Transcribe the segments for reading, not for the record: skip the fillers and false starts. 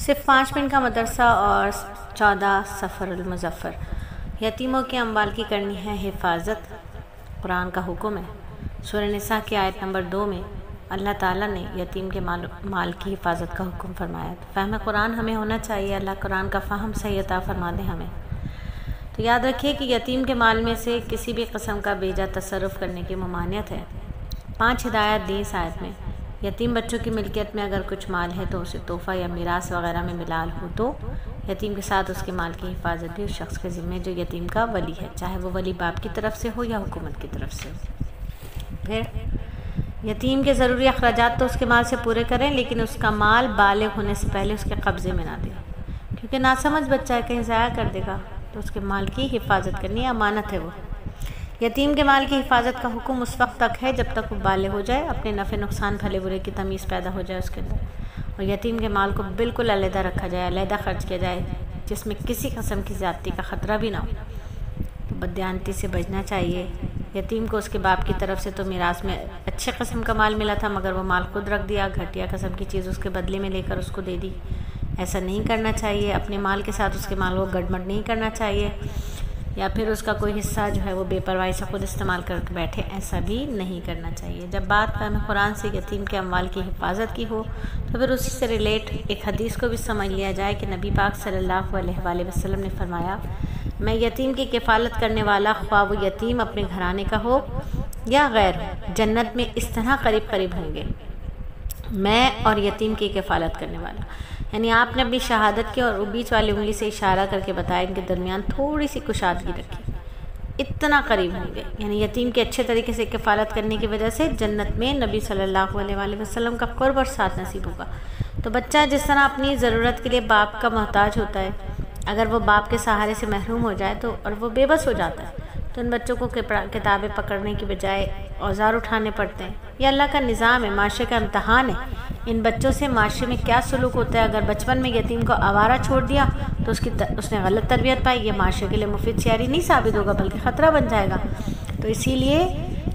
صرف 5 منٹ کا مدرسہ اور 14 سفر المظفر۔ یتیموں کے اموال کی کرنی ہے حفاظت، قرآن کا حکم ہے۔ سورہ نساء کی آیت نمبر 2 میں اللہ تعالیٰ نے یتیم کے مال کی حفاظت کا حکم فرمایا۔ فہم قرآن ہمیں ہونا چاہیے، اللہ قرآن کا فہم صحیح عطا فرما دے ہمیں۔ تو یاد رکھیے کہ یتیم کے مال میں سے کسی بھی قسم کا بیجا تصرف کرنے کی ممانعت ہے۔ 5 ہدایات دی اس آیت میں۔ یتیم بچوں کی ملکیت میں اگر کچھ مال ہے تو اسے تحفہ یا میراث وغیرہ میں ملال ہو تو یتیم کے ساتھ اس کے مال کی حفاظت بھی اس شخص کے ذمہ جو یتیم کا ولی ہے، چاہے وہ ولی باپ کی طرف سے ہو یا حکومت کی طرف سے ہو۔ پھر یتیم کے ضروری اخراجات تو اس کے مال سے پورے کریں، لیکن اس کا مال بالغ ہونے سے پہلے اس کے قبضے میں نہ دیں، کیونکہ ناسمجھ بچہ ہے، کہیں ضائع کر دے گا، تو اس کے مال کی حفاظت کرنی امانت ہے وہ۔ یتیم کے مال کی حفاظت کا حکم اس وقت تک ہے جب تک وہ بالغ ہو جائے، اپنے نفع نقصان بھلے برے کی تمیز پیدا ہو جائے اس کے اندر، اور یتیم کے مال کو بالکل علیحدہ رکھا جائے، علیحدہ خرچ کیا جائے، جس میں کسی قسم کی زیادتی کا خطرہ بھی نہ ہو۔ تو بددیانتی سے بچنا چاہیے۔ یتیم کو اس کے باپ کی طرف سے تو میراث میں اچھے قسم کا مال ملا تھا، مگر وہ مال خود رکھ دیا، گھٹیا قسم کی چیز اس کے بدلے میں لے کر اس کو دے دی۔ ایسا نہیں کرنا چاہیے۔ اپنے مال کے ساتھ اس کے مال کو گڑبڑ نہیں کرنا چاہیے، یا پھر اس کا کوئی حصہ جو ہے وہ بے پرواہی سے خود استعمال کر کے بیٹھے، ایسا بھی نہیں کرنا چاہیے۔ جب بات فہم قرآن سے یتیم کے اموال کی حفاظت کی ہو تو پھر اسی سے ریلیٹ ایک حدیث کو بھی سمجھ لیا جائے کہ نبی پاک صلی اللہ علیہ وآلہ وسلم نے فرمایا، میں یتیم کی کفالت کرنے والا، خواہ وہ یتیم اپنے گھرانے کا ہو یا غیر، جنت میں اس طرح قریب قریب ہوں گے، میں اور یتیم کی کفالت کرنے والا۔ یعنی آپ نے اپنی شہادت کی اور بیچ والی انگلی سے اشارہ کر کے بتایا، ان کے درمیان تھوڑی سی کشادگی رکھی، اتنا قریب ہوں گے۔ یعنی یتیم کے اچھے طریقے سے کفالت کرنے کی وجہ سے جنت میں نبی صلی اللہ علیہ وآلہ وسلم کا قرب اور ساتھ نصیب ہوگا۔ تو بچہ جس طرح اپنی ضرورت کے لیے باپ کا محتاج ہوتا ہے، اگر وہ باپ کے سہارے سے محروم ہو جائے تو اور وہ بے بس ہو جاتا ہے، تو ان بچوں کو کتابیں پکڑنے کی بجائے اوزار اٹھانے پڑتے ہیں۔ یہ اللہ کا نظام ہے، معاشرے کا امتحان ہے۔ ان بچوں سے معاشرے میں کیا سلوک ہوتا ہے؟ اگر بچپن میں یتیم کو آوارہ چھوڑ دیا تو اس نے غلط تربیت پائی، یہ معاشرے کے لیے مفید شعری نہیں ثابت ہوگا بلکہ خطرہ بن جائے گا۔ تو اسی لیے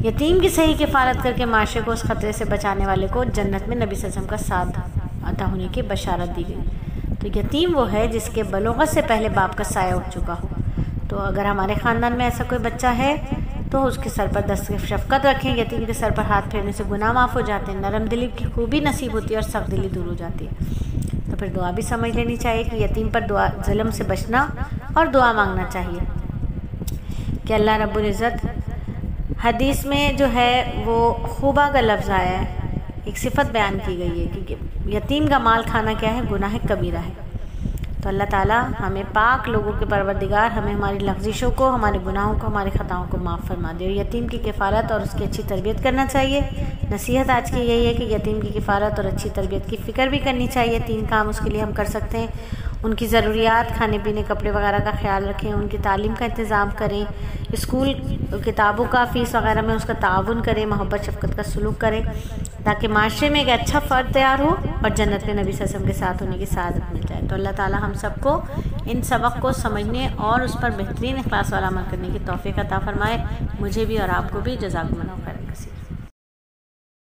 یتیم کی صحیح کفالت کر کے معاشرے کو اس خطرے سے بچانے والے کو جنت میں نبی صلی اللہ علیہ وسلم کا ساتھ عطا ہونے کی بشارت دی گئی۔ تو یتیم وہ ہے جس کے بلوغت سے پہلے باپ کا سایہ اٹھ چکا ہو۔ تو اگر ہمارے خاندان میں ایسا کوئی بچہ ہے تو اس کے سر پر دست شفقت رکھیں۔ یتیم کے سر پر ہاتھ پھیرنے سے گناہ معاف ہو جاتے ہیں، نرم دلی کی خوبی نصیب ہوتی ہے اور سخت دلی دور ہو جاتی ہے۔ تو پھر دعا بھی سمجھ لینی چاہیے کہ یتیم پر ظلم سے بچنا اور دعا مانگنا چاہیے کہ اللہ رب العزت، حدیث میں جو ہے وہ خوبہ کا لفظ آیا ہے، ایک صفت بیان کی گئی ہے کہ یتیم کا مال کھانا کیا ہے؟ گناہ کبیرہ ہے۔ تو اللہ تعالیٰ ہمیں پاک لوگوں کے پروردگار ہمیں ہماری لغزشوں کو، ہمارے گناہوں کو، ہماری خطاؤں کو معاف فرما دے۔ اور یتیم کی کفالت اور اس کی اچھی تربیت کرنا چاہیے۔ نصیحت آج کی یہی ہے کہ یتیم کی کفالت اور اچھی تربیت کی فکر بھی کرنی چاہیے۔ 3 کام اس کے لیے ہم کر سکتے ہیں: ان کی ضروریات، کھانے پینے، کپڑے وغیرہ کا خیال رکھیں، ان کی تعلیم کا انتظام کریں، اسکول کتابوں کا فیس وغیرہ میں اس کا تعاون کریں، محبت شفقت کا سلوک کریں، تاکہ معاشرے میں ایک اچھا فرد تیار ہو اور جنت میں نبی صلی اللہ علیہ وسلم کے ساتھ ہونے کی سعادت مل جائے۔ تو اللہ تعالیٰ ہم سب کو ان سبق کو سمجھنے اور اس پر بہترین اخلاص والا عمل کرنے کی توفیق عطا فرمائے، مجھے بھی اور آپ کو بھی۔ جزاکم اللہ خیرا کثیرا۔